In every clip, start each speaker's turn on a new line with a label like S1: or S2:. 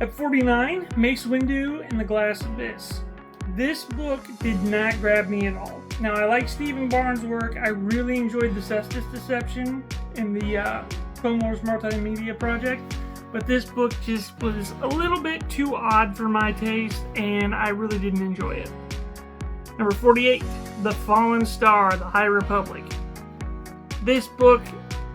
S1: At 49, Mace Windu and the Glass Abyss. This book did not grab me at all. Now, I like Stephen Barnes' work. I really enjoyed the Cestus Deception in the Clone Wars Multimedia Project, but this book just was a little bit too odd for my taste, and I really didn't enjoy it. Number 48, The Fallen Star, The High Republic. This book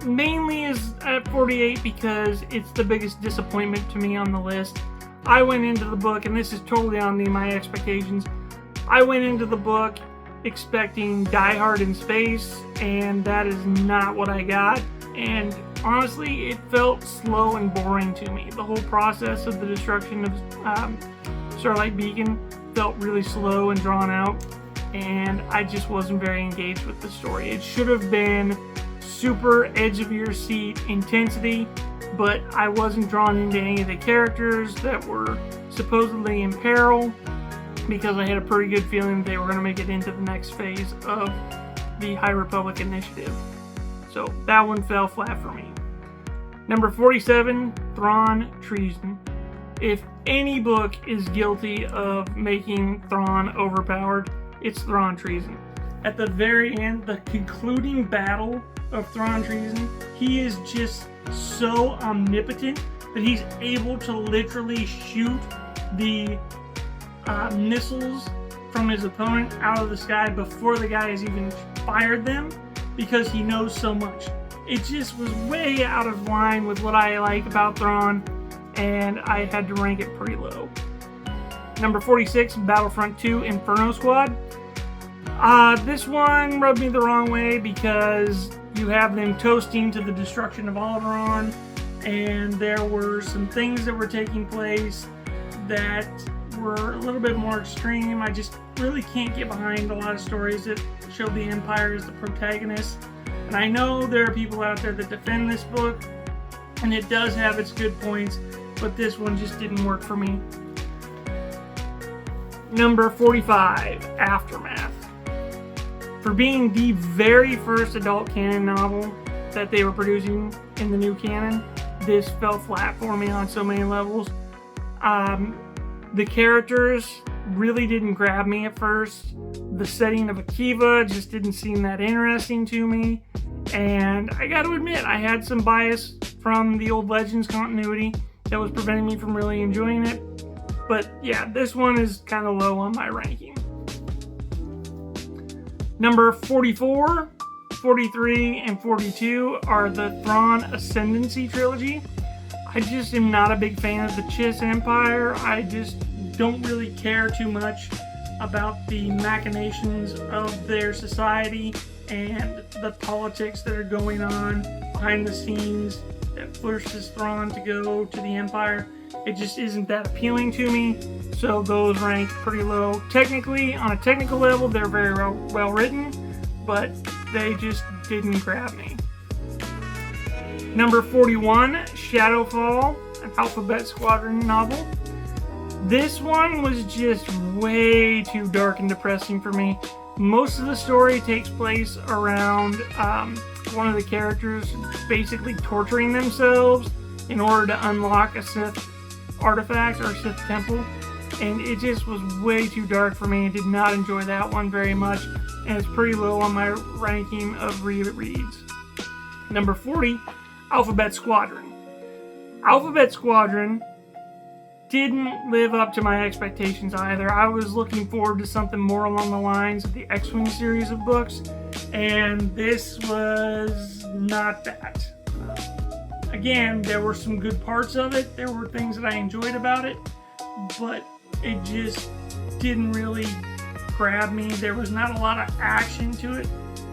S1: mainly is at 48 because it's the biggest disappointment to me on the list. I went into the book, and this is totally on my expectations. I went into the book expecting Die Hard in space, and that is not what I got. And honestly, it felt slow and boring to me. The whole process of the destruction of Starlight Beacon felt really slow and drawn out, and I just wasn't very engaged with the story. It should have been super edge of your seat intensity, but I wasn't drawn into any of the characters that were supposedly in peril because I had a pretty good feeling they were going to make it into the next phase of the High Republic initiative. So that one fell flat for me. Number 47, Thrawn Treason. If any book is guilty of making Thrawn overpowered, it's Thrawn Treason. At the very end, the concluding battle of Thrawn Treason, he is just so omnipotent that he's able to literally shoot the missiles from his opponent out of the sky before the guy has even fired them because he knows so much. It just was way out of line with what I like about Thrawn, and I had to rank it pretty low. Number 46, Battlefront 2 Inferno Squad. This one rubbed me the wrong way because you have them toasting to the destruction of Alderaan, and there were some things that were taking place that were a little bit more extreme. I just really can't get behind a lot of stories that show the Empire as the protagonist. And I know there are people out there that defend this book, and it does have its good points, but this one just didn't work for me. Number 45, Aftermath. For being the very first adult canon novel that they were producing in the new canon, this fell flat for me on so many levels. The characters really didn't grab me at first. The setting of Akiva just didn't seem that interesting to me. And I got to admit, I had some bias from the old Legends continuity that was preventing me from really enjoying it. But yeah, this one is kind of low on my ranking. Number 44, 43, and 42 are the Thrawn Ascendancy Trilogy. I just am not a big fan of the Chiss Empire. I just don't really care too much about the machinations of their society and the politics that are going on behind the scenes that forces Thrawn to go to the Empire. It just isn't that appealing to me, so those rank pretty low. Technically, on a technical level, they're very well written, but they just didn't grab me. Number 41, Shadowfall, an Alphabet Squadron novel. This one was just way too dark and depressing for me. Most of the story takes place around one of the characters basically torturing themselves in order to unlock a Sith artifact or Sith temple, and it just was way too dark for me. I did not enjoy that one very much, and it's pretty low on my ranking of rereads. Number 40, Alphabet Squadron. Alphabet Squadron didn't live up to my expectations either. I was looking forward to something more along the lines of the X-Wing series of books, and this was not that. Again, there were some good parts of it. There were things that I enjoyed about it, but it just didn't really grab me. There was not a lot of action to it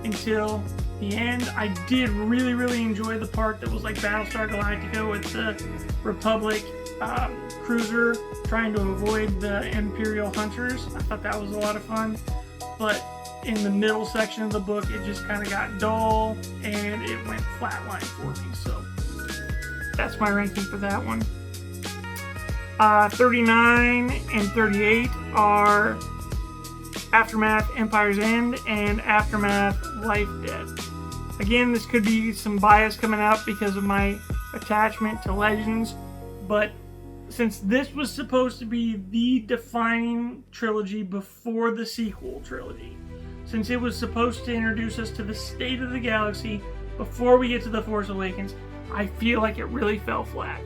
S1: until the end. I did really enjoy the part that was like Battlestar Galactica with the Republic cruiser trying to avoid the Imperial hunters. I thought that was a lot of fun, but in the middle section of the book, it just kind of got dull and it went flatline for me. So that's my ranking for that one. 39 and 38 are Aftermath Empire's End and Aftermath Life Debt. Again, this could be some bias coming out because of my attachment to Legends, but since this was supposed to be the defining trilogy before the sequel trilogy, since it was supposed to introduce us to the state of the galaxy before we get to The Force Awakens, I feel like it really fell flat.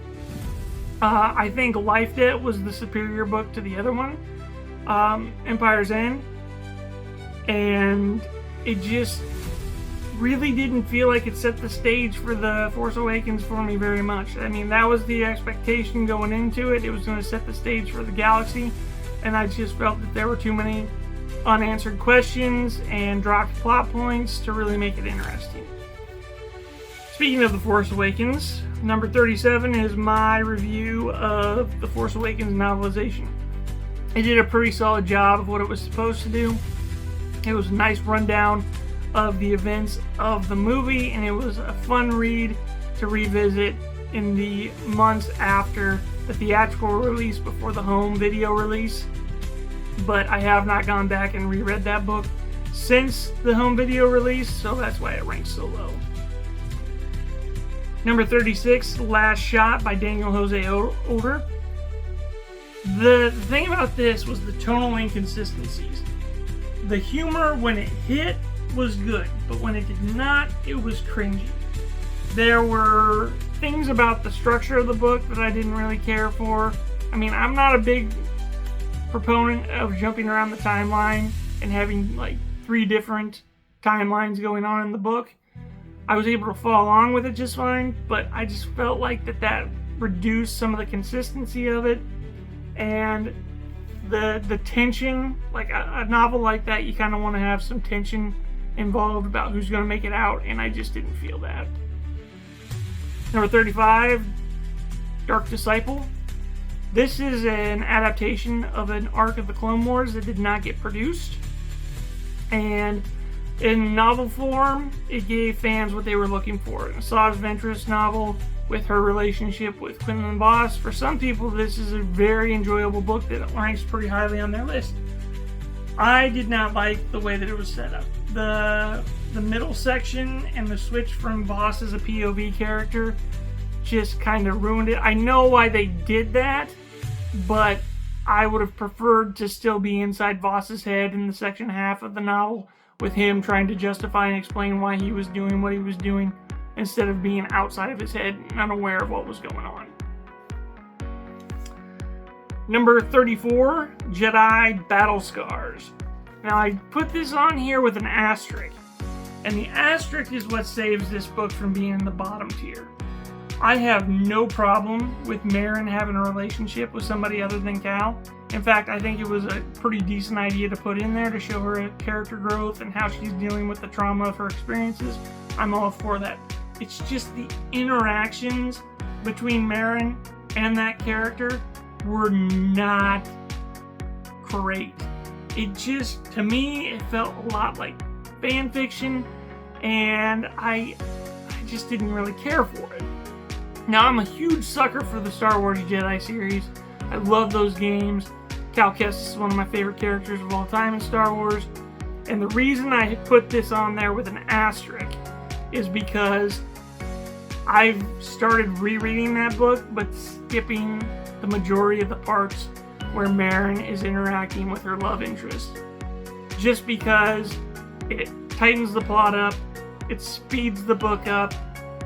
S1: I think Life Debt was the superior book to the other one, Empire's End, and it just really didn't feel like it set the stage for The Force Awakens for me very much. I mean, that was the expectation going into it. It was going to set the stage for the galaxy, and I just felt that there were too many unanswered questions and dropped plot points to really make it interesting. Speaking of The Force Awakens, number 37 is my review of The Force Awakens novelization. It did a pretty solid job of what it was supposed to do. It was a nice rundown of the events of the movie, and it was a fun read to revisit in the months after the theatrical release before the home video release. But I have not gone back and reread that book since the home video release, so that's why it ranks so low. Number 36, Last Shot by Daniel Jose Older. The thing about this was the tonal inconsistencies. The humor, when it hit, was good, but when it did not, it was cringy. There were things about the structure of the book that I didn't really care for. I mean, I'm not a big proponent of jumping around the timeline and having like 3 different timelines going on in the book. I was able to follow along with it just fine, but I just felt like that reduced some of the consistency of it, and the tension. Like a novel like that, you kind of want to have some tension involved about who's going to make it out, and I just didn't feel that. Number 35, Dark Disciple. This is an adaptation of an arc of the Clone Wars that did not get produced, and in novel form, it gave fans what they were looking for. An Asajj Ventress novel with her relationship with Quinlan Voss. For some people, this is a very enjoyable book that ranks pretty highly on their list. I did not like the way that it was set up. The middle section and the switch from Voss as a POV character just kind of ruined it. I know why they did that, but I would have preferred to still be inside Voss's head in the second half of the novel, with him trying to justify and explain why he was doing what he was doing, instead of being outside of his head and unaware of what was going on. Number 34, Jedi Battle Scars. Now, I put this on here with an asterisk, and the asterisk is what saves this book from being in the bottom tier. I have no problem with Merrin having a relationship with somebody other than Cal. In fact, I think it was a pretty decent idea to put in there to show her character growth and how she's dealing with the trauma of her experiences. I'm all for that. It's just the interactions between Merrin and that character were not great. It just, to me, it felt a lot like fan fiction, and I just didn't really care for it. Now, I'm a huge sucker for the Star Wars Jedi series. I love those games. Cal Kestis is one of my favorite characters of all time in Star Wars. And the reason I put this on there with an asterisk is because I've started rereading that book, but skipping the majority of the parts where Merrin is interacting with her love interest. Just because it tightens the plot up, it speeds the book up,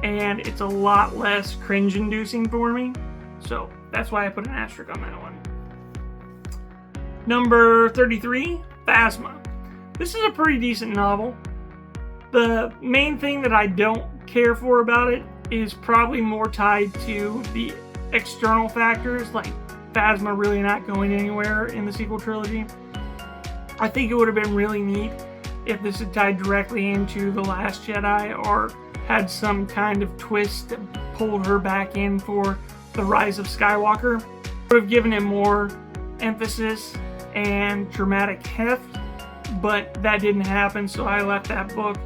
S1: and it's a lot less cringe-inducing for me. So that's why I put an asterisk on that one. Number 33, Phasma. This is a pretty decent novel. The main thing that I don't care for about it is probably more tied to the external factors, like Phasma really not going anywhere in the sequel trilogy. I think it would have been really neat if this had tied directly into The Last Jedi, or had some kind of twist that pulled her back in for The Rise of Skywalker. It would have given it more emphasis and dramatic heft, but that didn't happen, so I left that book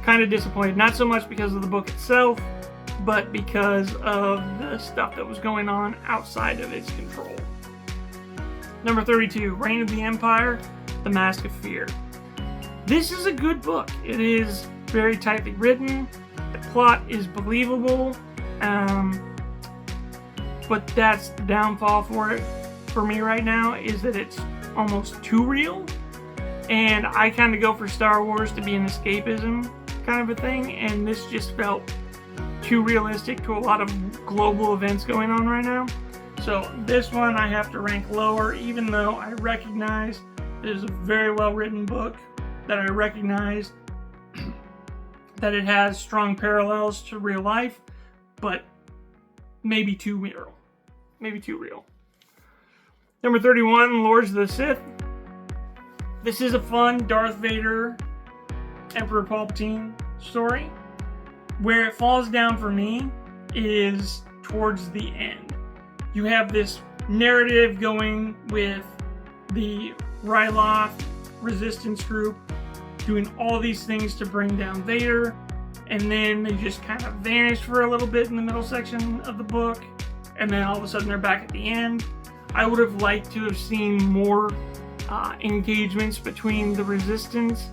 S1: kind of disappointed. Not so much because of the book itself, but because of the stuff that was going on outside of its control. Number 32, Reign of the Empire, The Mask of Fear. This is a good book. It is very tightly written. The plot is believable. but that's the downfall for me right now, is that it's almost too real. And I kind of go for Star Wars to be an escapism kind of a thing, and this just felt too realistic to a lot of global events going on right now. So this one I have to rank lower, even though I recognize it is a very well written book, that I recognize that it has strong parallels to real life, but maybe too real. Maybe too real. Number 31, Lords of the Sith. This is a fun Darth Vader, Emperor Palpatine story. Where it falls down for me is towards the end. You have this narrative going with the Ryloth resistance group doing all these things to bring down Vader, and then they just kind of vanish for a little bit in the middle section of the book, and then all of a sudden they're back at the end. I would have liked to have seen more engagements between the resistance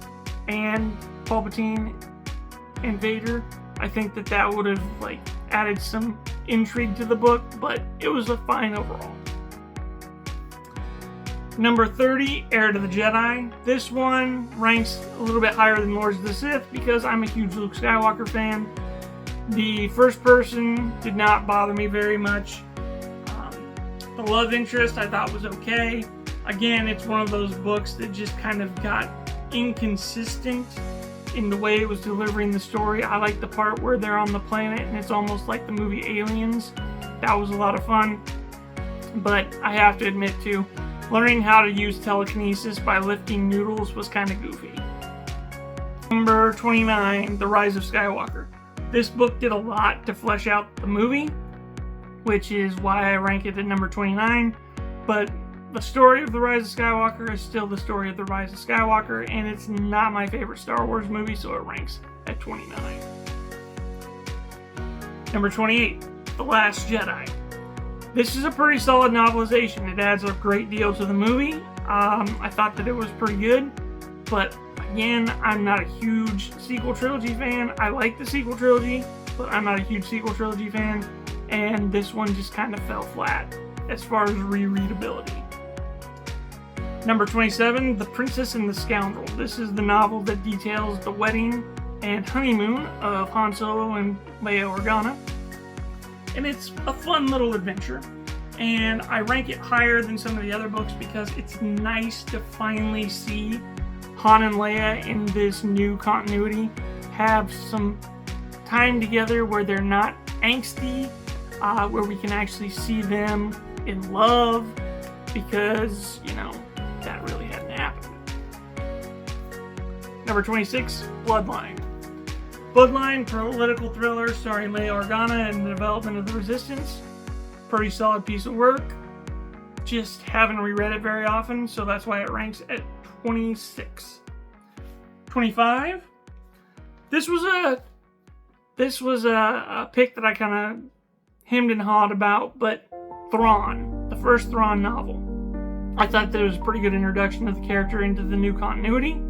S1: and Palpatine and Vader. I think that would have added some intrigue to the book, but it was a fine overall. Number 30, Heir to the Jedi. This one ranks a little bit higher than Lords of the Sith because I'm a huge Luke Skywalker fan. The first person did not bother me very much. The love interest I thought was okay. Again, it's one of those books that just kind of got inconsistent in the way it was delivering the story. I like the part where they're on the planet and it's almost like the movie Aliens. That was a lot of fun. But I have to admit too, learning how to use telekinesis by lifting noodles was kind of goofy. Number 29, The Rise of Skywalker. This book did a lot to flesh out the movie, which is why I rank it at number 29. But the story of The Rise of Skywalker is still the story of The Rise of Skywalker, and it's not my favorite Star Wars movie, so it ranks at 29. Number 28, The Last Jedi. This is a pretty solid novelization. It adds a great deal to the movie. I thought that it was pretty good, but again, I'm not a huge sequel trilogy fan. I like the sequel trilogy, but I'm not a huge sequel trilogy fan, and this one just kind of fell flat as far as rereadability. Number 27, The Princess and the Scoundrel. This is the novel that details the wedding and honeymoon of Han Solo and Leia Organa. And it's a fun little adventure. And I rank it higher than some of the other books because it's nice to finally see Han and Leia in this new continuity have some time together where they're not angsty, where we can actually see them in love, because, that really hadn't happened. Number 26, Bloodline. Bloodline, political thriller starring Leia Organa and the development of the Resistance. Pretty solid piece of work. Just haven't reread it very often, so that's why it ranks at 26. 25. This was a pick that I kind of hemmed and hawed about, but Thrawn, the first Thrawn novel. I thought that it was a pretty good introduction of the character into the new continuity.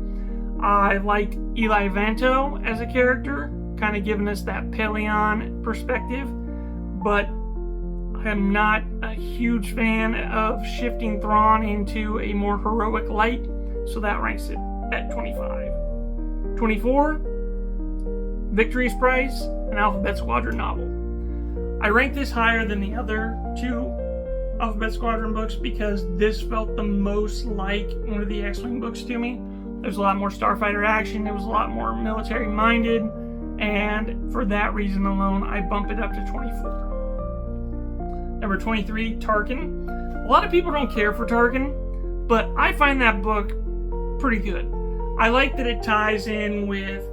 S1: I liked Eli Vanto as a character, kind of giving us that Paleon perspective, but I'm not a huge fan of shifting Thrawn into a more heroic light, so that ranks it at 25. 24, Victory's Price, an Alphabet Squadron novel. I rank this higher than the other two Alphabet Squadron books because this felt the most like one of the X-Wing books to me. There's a lot more starfighter action, it was a lot more military minded, and for that reason alone, I bump it up to 24. Number 23, Tarkin. A lot of people don't care for Tarkin, but I find that book pretty good. I like that it ties in with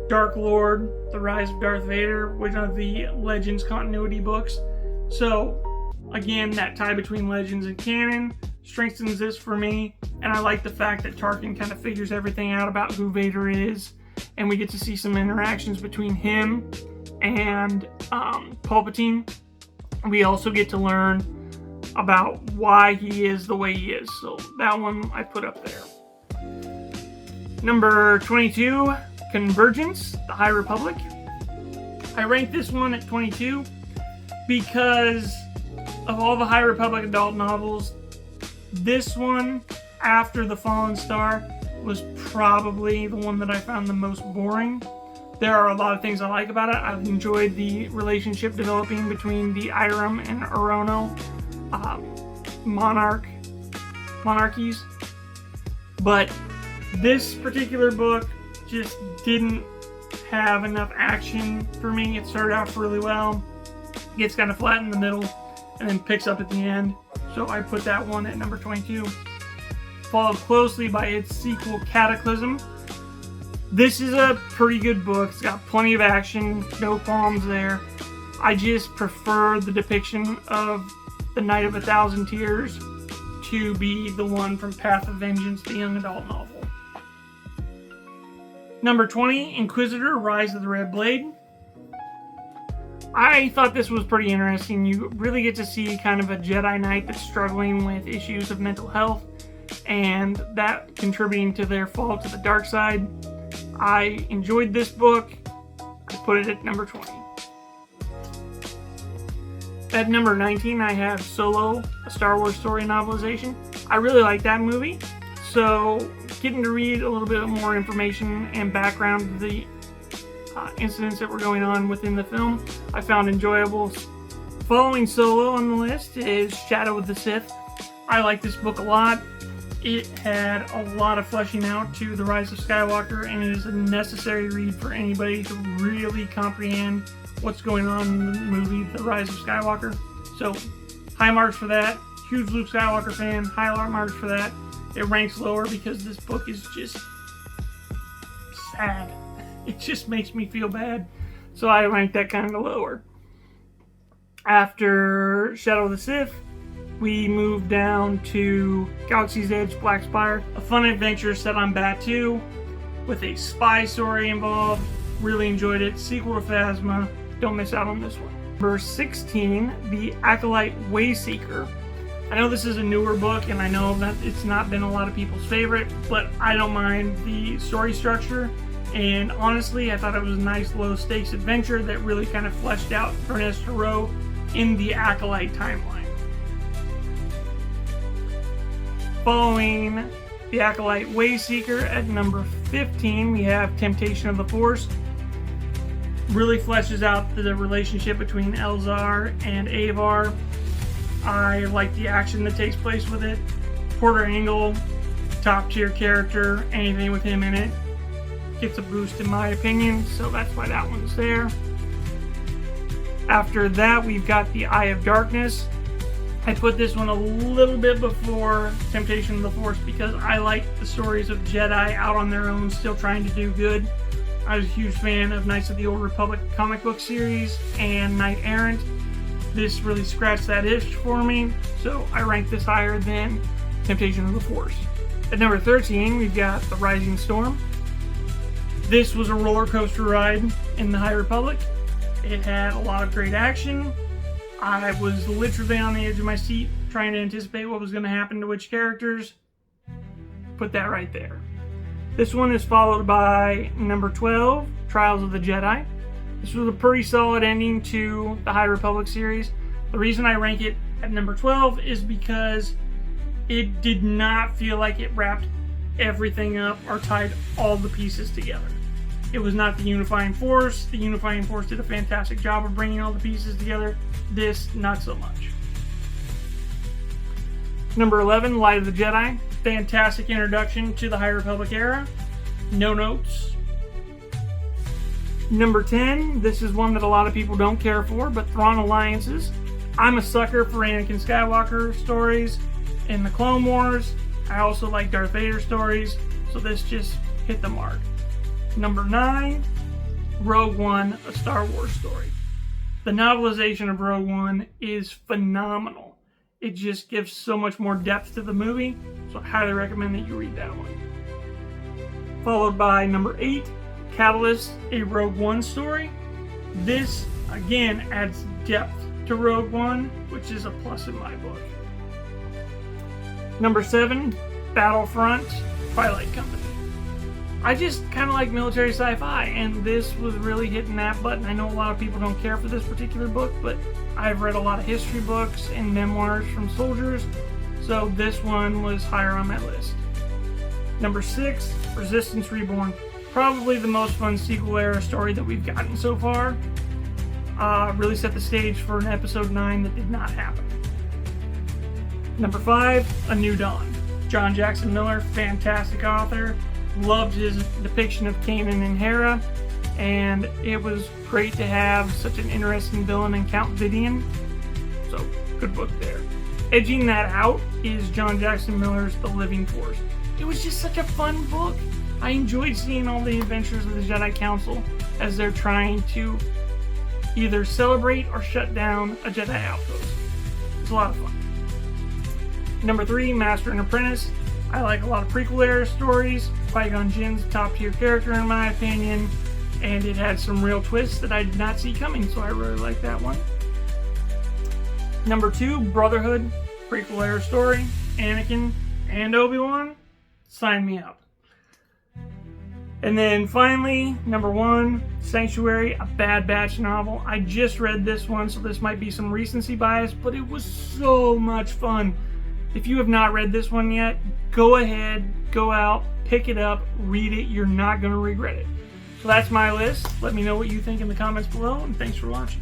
S1: Dark Lord, The Rise of Darth Vader, which are the Legends continuity books. So, again, that tie between Legends and Canon strengthens this for me, and I like the fact that Tarkin kind of figures everything out about who Vader is, and we get to see some interactions between him and Palpatine. We also get to learn about why he is the way he is, so that one I put up there. Number 22, Convergence, The High Republic. I rank this one at 22 because Of all the High Republic adult novels, this one, after The Fallen Star, was probably the one that I found the most boring. There are a lot of things I like about it. I've enjoyed the relationship developing between the Irem and Orono monarchies. But this particular book just didn't have enough action for me. It started off really well, gets kind of flat in the middle, and then picks up at the end. So I put that one at number 22. Followed closely by its sequel, Cataclysm. This is a pretty good book. It's got plenty of action, no qualms there. I just prefer the depiction of the Night of a Thousand Tears to be the one from Path of Vengeance, the young adult novel. Number 20, Inquisitor, Rise of the Red Blade. I thought this was pretty interesting. You really get to see kind of a Jedi Knight that's struggling with issues of mental health, and that contributing to their fall to the dark side. I enjoyed this book. I put it at number 20. At number 19, I have Solo, a Star Wars story novelization. I really like that movie, so getting to read a little bit more information and background of the incidents that were going on within the film, I found enjoyable. Following Solo on the list is Shadow of the Sith. I like this book a lot. It had a lot of fleshing out to The Rise of Skywalker, and it is a necessary read for anybody to really comprehend what's going on in the movie The Rise of Skywalker. So, high marks for that. Huge Luke Skywalker fan. High marks for that. It ranks lower because this book is just sad. It just makes me feel bad. So I rank that kind of lower. After Shadow of the Sith, we move down to Galaxy's Edge, Black Spire, a fun adventure set on Batuu with a spy story involved. Really enjoyed it. Sequel to Phasma. Don't miss out on this one. Number 16, The Acolyte Wayseeker. I know this is a newer book, and I know that it's not been a lot of people's favorite, but I don't mind the story structure. And honestly, I thought it was a nice low-stakes adventure that really kind of fleshed out Ernest Hero in the Acolyte timeline. Following The Acolyte Wayseeker at number 15, we have Temptation of the Force. Really fleshes out the relationship between Elzar and Avar. I like the action that takes place with it. Porter Engle, top tier character. Anything with him in it gets a boost in my opinion, so that's why that one's there. After that, we've got The Eye of Darkness. I put this one a little bit before Temptation of the Force because I like the stories of Jedi out on their own, still trying to do good. I was a huge fan of Knights of the Old Republic comic book series and Knight Errant. This really scratched that itch for me, so I rank this higher than Temptation of the Force. At number 13, we've got The Rising Storm. This was a roller coaster ride in the High Republic. It had a lot of great action. I was literally on the edge of my seat trying to anticipate what was going to happen to which characters. Put that right there. This one is followed by number 12, Trials of the Jedi. This was a pretty solid ending to the High Republic series. The reason I rank it at number 12 is because it did not feel like it wrapped everything up or tied all the pieces together. It was not the unifying force. The unifying force did a fantastic job of bringing all the pieces together. This, not so much. Number 11, Light of the Jedi. Fantastic introduction to the High Republic era. No notes. Number 10, this is one that a lot of people don't care for, but Thrawn Alliances. I'm a sucker for Anakin Skywalker stories in the Clone Wars. I also like Darth Vader stories, so this just hit the mark. Number 9, Rogue One, a Star Wars story. The novelization of Rogue One is phenomenal. It just gives so much more depth to the movie, so I highly recommend that you read that one. Followed by number 8, Catalyst, a Rogue One story. This, again, adds depth to Rogue One, which is a plus in my book. Number 7, Battlefront, Twilight Company. I just kind of like military sci-fi, and this was really hitting that button. I know a lot of people don't care for this particular book, but I've read a lot of history books and memoirs from soldiers, so this one was higher on my list. Number 6, Resistance Reborn. Probably the most fun sequel era story that we've gotten so far. Really set the stage for an episode 9 that did not happen. Number 5, A New Dawn. John Jackson Miller, fantastic author. Loved his depiction of Canon and Hera, and it was great to have such an interesting villain in Count Vidian. So, good book there. Edging that out is John Jackson Miller's The Living Force. It was just such a fun book. I enjoyed seeing all the adventures of the Jedi Council as they're trying to either celebrate or shut down a Jedi outpost. It's a lot of fun. Number 3, Master and Apprentice. I like a lot of prequel era stories. Qui-Gon Jinn's a top tier character in my opinion, and it had some real twists that I did not see coming, so I really like that one. Number 2, Brotherhood, prequel era story. Anakin and Obi-Wan, sign me up. And then finally, number 1, Sanctuary, a Bad Batch novel. I just read this one, so this might be some recency bias, but it was so much fun. If you have not read this one yet, go ahead, go out, pick it up, read it. You're not going to regret it. So that's my list. Let me know what you think in the comments below, and thanks for watching.